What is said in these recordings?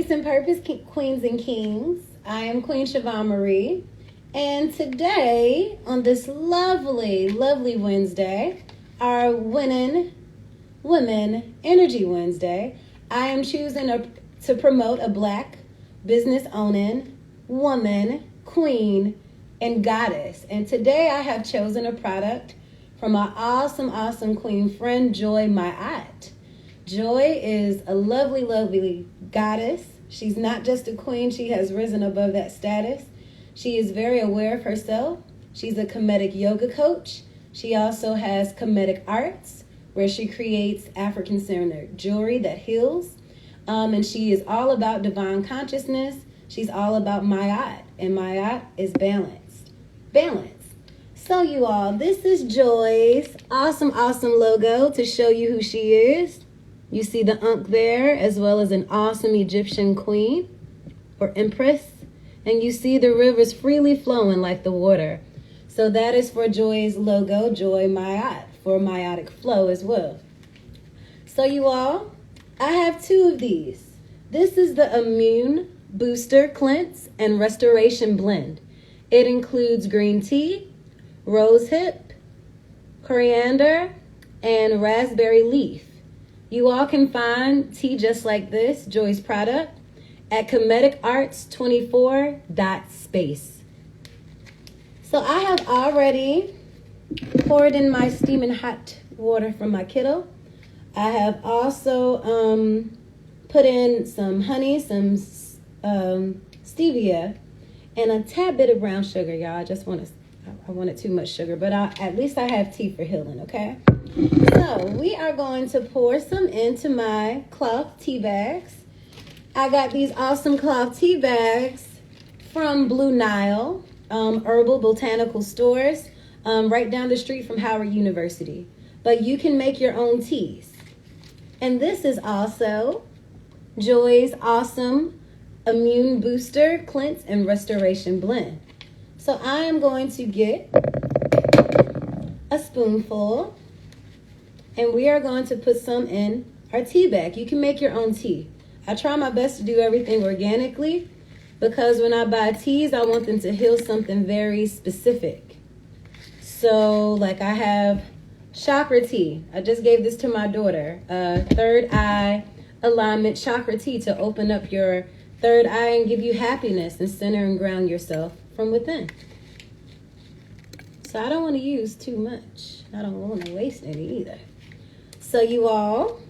Peace and Purpose, Queens and Kings. I am Queen Siobhan Marie. And today, on this lovely, lovely Wednesday, our Winning Women Energy Wednesday, I am choosing to promote a Black business-owning woman, queen, and goddess. And today I have chosen a product from my awesome, awesome queen friend, Joy, my aunt. Joy is a lovely, lovely goddess. She's not just a queen. She has risen above that status. She is very aware of herself. She's a comedic yoga coach. She also has comedic arts, where she creates African-centered jewelry that heals. And she is all about divine consciousness. She's all about Ma'at, and Ma'at is balance. Balance. So you all, this is Joy's awesome, awesome logo to show you who she is. You see the Ankh there, as well as an awesome Egyptian queen or empress. And you see the rivers freely flowing like the water. So that is for Joy's logo, Joy Ma'at, for MaaticFlow as well. So you all, I have two of these. This is the Immune Booster Cleanse and Restoration Blend. It includes green tea, rosehip, coriander, and raspberry leaf. You all can find tea just like this, Joy's product, at comedicarts24.space. So I have already poured in my steaming hot water from my kettle. I have also put in some honey, some stevia, and a tad bit of brown sugar, y'all. I wanted too much sugar, but at least I have tea for healing, okay? So we are going to pour some into my cloth tea bags. I got these awesome cloth tea bags from Blue Nile Herbal Botanical Stores, right down the street from Howard University. But you can make your own teas. And this is also Joy's awesome Immune Booster Cleanse and Restoration Blend. So I am going to get a spoonful, and we are going to put some in our tea bag. You can make your own tea. I try my best to do everything organically because when I buy teas, I want them to heal something very specific. So like I have chakra tea. I just gave this to my daughter. Third eye alignment chakra tea to open up your third eye and give you happiness and center and ground yourself from within. So I don't want to use too much. I don't want to waste any either. So you all,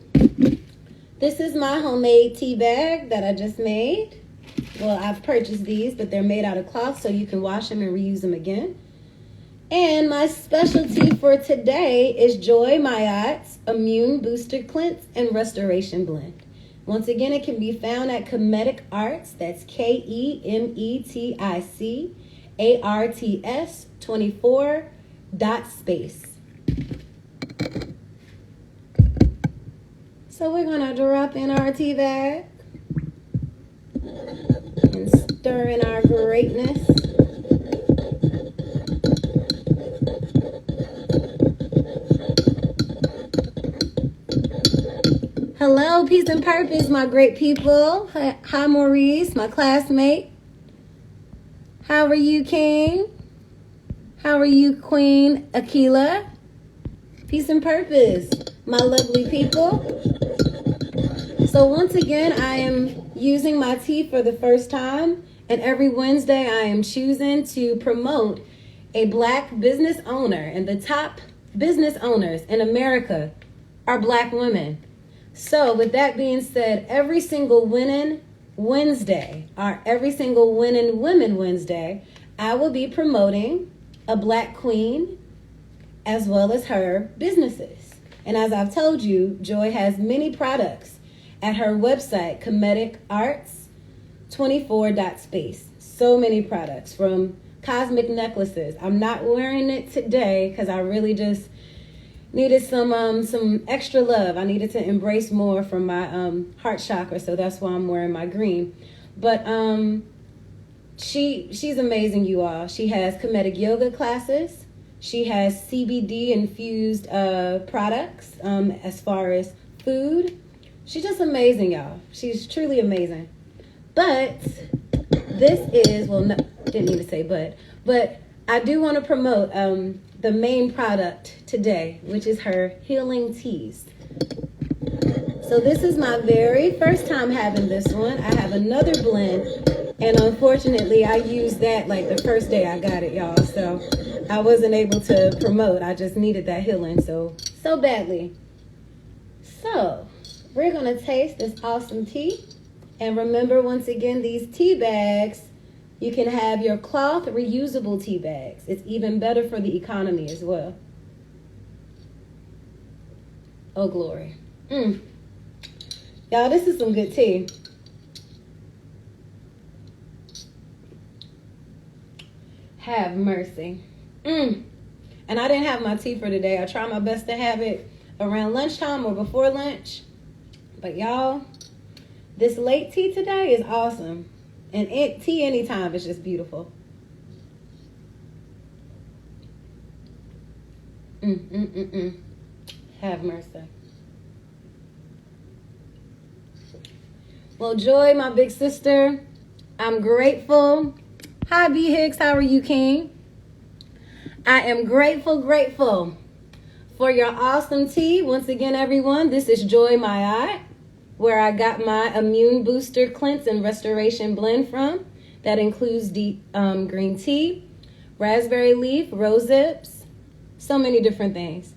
this is my homemade tea bag that I just made. Well, I've purchased these, but they're made out of cloth, so you can wash them and reuse them again. And my specialty for today is Joy Ma'at's Immune Booster Cleanse and Restoration Blend. Once again, it can be found at Comedic Arts. That's KEMETICARTS24.space. So we're going to drop in our tea bag and stir in our greatness. Hello, peace and purpose, my great people. Hi, Maurice, my classmate. How are you, King? How are you, Queen Aquila? Peace and purpose, my lovely people. So once again, I am using my tea for the first time, and every Wednesday I am choosing to promote a Black business owner, and the top business owners in America are Black women. So with that being said, every single Winning Wednesday, or every single Winning Women Wednesday, I will be promoting a Black queen as well as her businesses. And as I've told you, Joy has many products at her website, comedicarts24.space. So many products, from cosmic necklaces. I'm not wearing it today because I really just needed some extra love. I needed to embrace more from my heart chakra, so that's why I'm wearing my green. But she's amazing, you all. She has comedic yoga classes. She has CBD infused products as far as food. She's just amazing, y'all. She's truly amazing. But this is, well, no, didn't mean to say but I do want to promote the main product today, which is her healing teas. So this is my very first time having this one. I have another blend, and unfortunately I used that like the first day I got it, y'all. So I wasn't able to promote. I just needed that healing so badly. So we're gonna taste this awesome tea. And remember, once again, these tea bags, you can have your cloth reusable tea bags. It's even better for the economy as well. Oh, glory. Y'all, this is some good tea. Have mercy. And I didn't have my tea for today. I try my best to have it around lunchtime or before lunch. But y'all, this late tea today is awesome. And tea anytime is just beautiful. Have mercy. Well, Joy, my big sister, I'm grateful. Hi, B. Hicks. How are you, King? I am grateful for your awesome tea. Once again, everyone, this is Joy My Eye, where I got my Immune Booster Cleanse and Restoration Blend from. That includes deep green tea, raspberry leaf, rosehips, so many different things.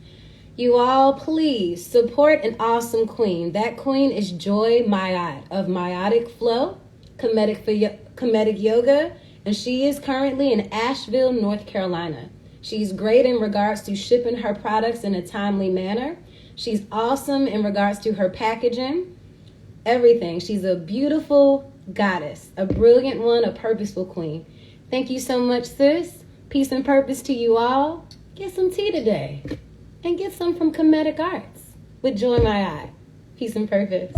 You all, please support an awesome queen. That queen is Joy My Eye of MaaticFlow, Comedic Yoga, and she is currently in Asheville, North Carolina. She's great in regards to shipping her products in a timely manner. She's awesome in regards to her packaging. Everything. She's a beautiful goddess, a brilliant one, a purposeful queen. Thank you so much, sis. Peace and purpose to you all. Get some tea today and get some from Comedic Arts with Joy My Eye. Peace and purpose.